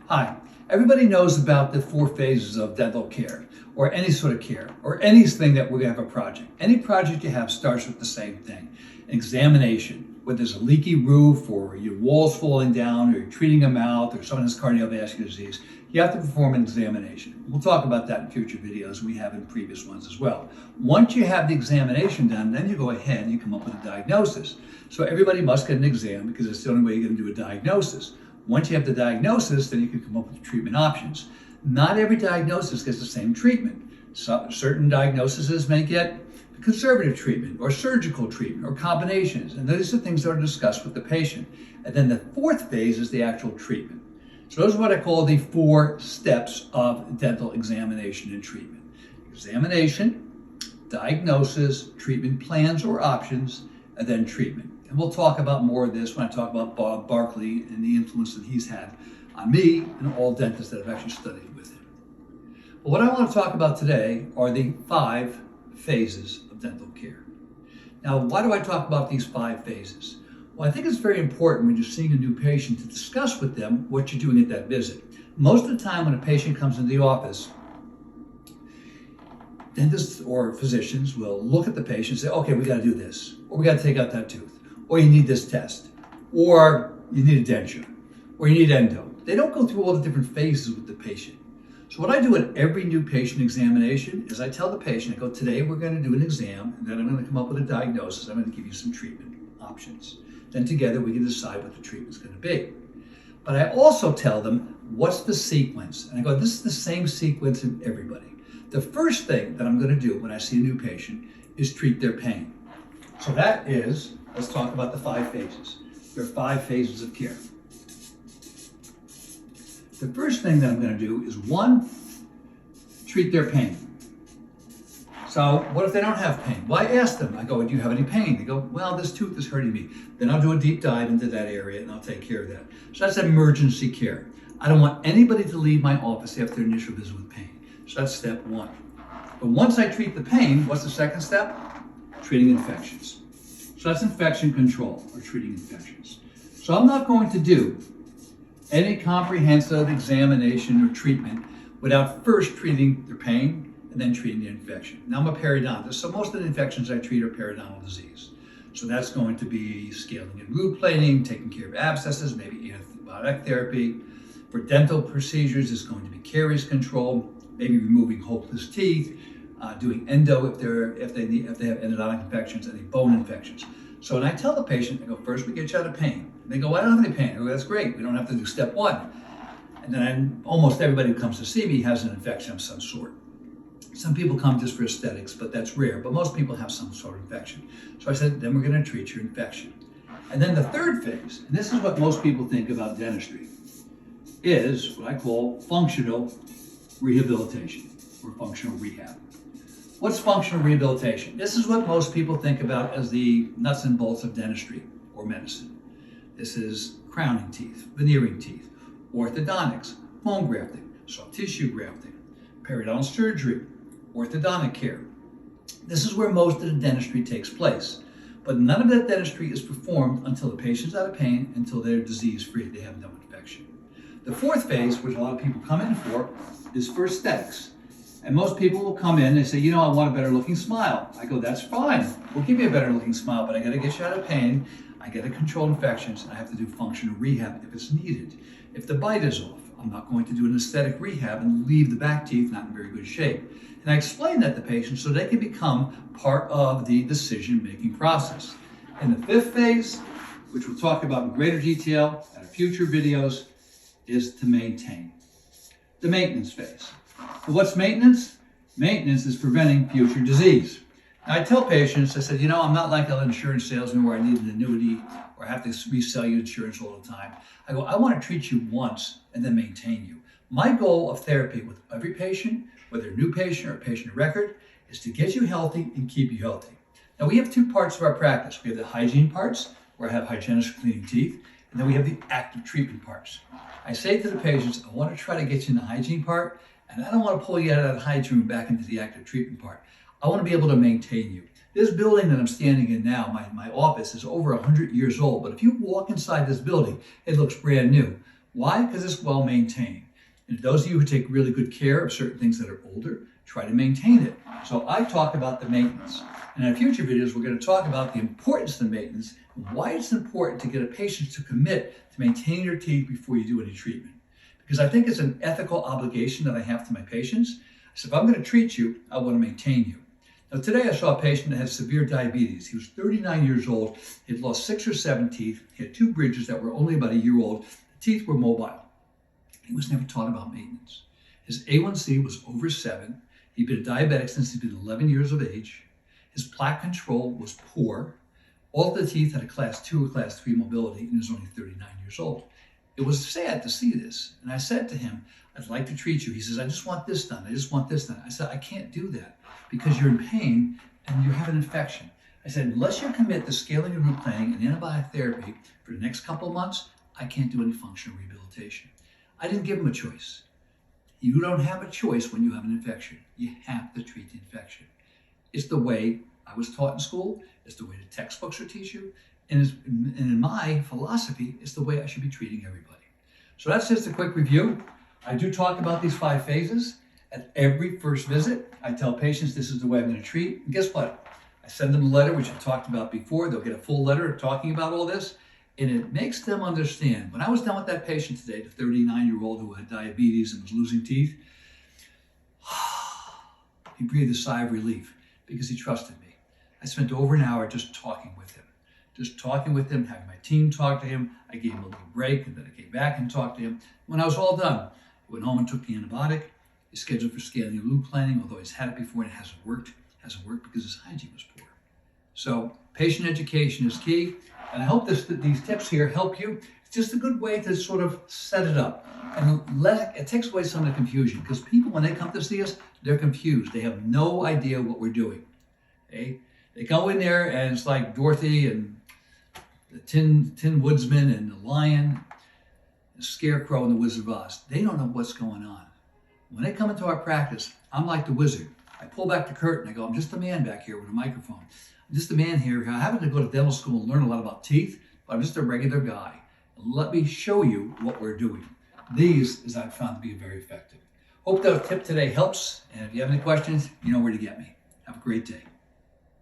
Hi, everybody knows about the 4 phases of dental care, or any sort of care, or anything that we're gonna have a project. Any project you have starts with the same thing, examination. Whether there's a leaky roof, or your walls falling down, or you're treating a mouth, or someone has cardiovascular disease, you have to perform an examination. We'll talk about that in future videos. We have in previous ones as well. Once you have the examination done, then you go ahead and you come up with a diagnosis. So everybody must get an exam because it's the only way you're gonna do a diagnosis. Once you have the diagnosis, then you can come up with treatment options. Not every diagnosis gets the same treatment. Certain diagnoses may get conservative treatment or surgical treatment or combinations, and those are things that are discussed with the patient. And then the 4th phase is the actual treatment. So those are what I call the 4 steps of dental examination and treatment. Examination, diagnosis, treatment plans or options, and then treatment. And we'll talk about more of this when I talk about Bob Barkley and the influence that he's had on me and all dentists that have actually studied with him. But what I want to talk about today are the 5 phases of dental care. Now, why do I talk about these 5 phases? Well, I think it's very important when you're seeing a new patient to discuss with them what you're doing at that visit. Most of the time when a patient comes into the office, dentists or physicians will look at the patient and say, okay, we got to do this, or we got to take out that tooth, or you need this test, or you need a denture, or you need endo. They don't go through all the different phases with the patient. So what I do at every new patient examination is I tell the patient, I go, today we're going to do an exam, and then I'm going to come up with a diagnosis. I'm going to give you some treatment options. Then together we can decide what the treatment's going to be. But I also tell them, what's the sequence? And I go, this is the same sequence in everybody. The first thing that I'm going to do when I see a new patient is treat their pain. So that is, let's talk about the 5 phases. There are 5 phases of care. The first thing that I'm going to do is 1, treat their pain. So what if they don't have pain? Well, I ask them, I go, do you have any pain? They go, well, this tooth is hurting me. Then I'll do a deep dive into that area and I'll take care of that. So that's emergency care. I don't want anybody to leave my office after their initial visit with pain. So that's step 1. But once I treat the pain, what's the second step? Treating infections. So that's infection control, or treating infections. So I'm not going to do any comprehensive examination or treatment without first treating their pain and then treating the infection. Now I'm a periodontist, so most of the infections I treat are periodontal disease. So that's going to be scaling and root plating, taking care of abscesses, maybe antibiotic therapy. For dental procedures, it's going to be caries control, maybe removing hopeless teeth, doing endo if they have endodontic infections, any bone infections. So when I tell the patient, I go, first we get you out of pain. And they go, well, I don't have any pain. I go, that's great. We don't have to do step 1. And then almost everybody who comes to see me has an infection of some sort. Some people come just for aesthetics, but that's rare. But most people have some sort of infection. So I said, then we're going to treat your infection. And then the 3rd phase, and this is what most people think about dentistry, is what I call functional rehabilitation or functional rehab. What's functional rehabilitation? This is what most people think about as the nuts and bolts of dentistry or medicine. This is crowning teeth, veneering teeth, orthodontics, bone grafting, soft tissue grafting, periodontal surgery, orthodontic care. This is where most of the dentistry takes place. But none of that dentistry is performed until the patient's out of pain, until they're disease-free, they have no infection. The 4th phase, which a lot of people come in for, is for aesthetics. And most people will come in, they say, you know, I want a better looking smile. I go, that's fine. We'll give you a better looking smile, but I gotta get you out of pain. I gotta control infections, and I have to do functional rehab if it's needed. If the bite is off, I'm not going to do an aesthetic rehab and leave the back teeth not in very good shape. And I explain that to patients so they can become part of the decision-making process. And the 5th phase, which we'll talk about in greater detail in future videos, is to maintain. The maintenance phase. So what's maintenance? Maintenance is preventing future disease. Now, I tell patients, I said, you know, I'm not like an insurance salesman where I need an annuity or have to resell you insurance all the time. I go, I want to treat you once and then maintain you. My goal of therapy with every patient, whether a new patient or a patient of record, is to get you healthy and keep you healthy. Now, we have 2 parts of our practice. We have the hygiene parts, where I have hygienists cleaning teeth, and then we have the active treatment parts. I say to the patients, I want to try to get you in the hygiene part, and I don't want to pull you out of that hygiene room back into the active treatment part. I want to be able to maintain you. This building that I'm standing in now, my office, is over 100 years old, but if you walk inside this building, it looks brand new. Why? Because it's well maintained. And those of you who take really good care of certain things that are older, try to maintain it. So I talk about the maintenance. And in future videos, we're going to talk about the importance of the maintenance and why it's important to get a patient to commit to maintaining their teeth before you do any treatment. Because I think it's an ethical obligation that I have to my patients. So if I'm going to treat you, I want to maintain you. Now today I saw a patient that had severe diabetes. He was 39 years old. He had lost 6 or 7 teeth. He had 2 bridges that were only about a year old. The teeth were mobile. He was never taught about maintenance. His A1C was over 7. He'd been a diabetic since he'd been 11 years of age. His plaque control was poor. All of the teeth had a class 2 or class 3 mobility, and he was only 39 years old. It was sad to see this. And I said to him, I'd like to treat you. He says, I just want this done. I just want this done. I said, I can't do that because you're in pain and you have an infection. I said, unless you commit to scaling and root planing and antibiotic therapy for the next couple of months, I can't do any functional rehabilitation. I didn't give him a choice. You don't have a choice when you have an infection. You have to treat the infection. It's the way I was taught in school. It's the way the textbooks will teach you. And in my philosophy, it's the way I should be treating everybody. So that's just a quick review. I do talk about these 5 phases. At every first visit, I tell patients this is the way I'm going to treat. And guess what? I send them a letter, which I talked about before. They'll get a full letter talking about all this. And it makes them understand. When I was done with that patient today, the 39-year-old who had diabetes and was losing teeth, he breathed a sigh of relief because he trusted me. I spent over an hour just talking with him. Having my team talk to him. I gave him a little break, and then I came back and talked to him. When I was all done, I went home and took the antibiotic. He's scheduled for scaling and loop planning, although he's had it before and it hasn't worked. It hasn't worked because his hygiene was poor. So patient education is key. And I hope these tips here help you. It's just a good way to sort of set it up. And it takes away some of the confusion because people, when they come to see us, they're confused. They have no idea what we're doing. Okay? They go in there and it's like Dorothy and the Tin Woodsman and the Lion, the Scarecrow and the Wizard of Oz. They don't know what's going on. When they come into our practice, I'm like the wizard. I pull back the curtain. I go, I'm just a man back here with a microphone. I'm just a man here. I happen to go to dental school and learn a lot about teeth, but I'm just a regular guy. Let me show you what we're doing. These, as I've found to be very effective. Hope that tip today helps. And if you have any questions, you know where to get me. Have a great day.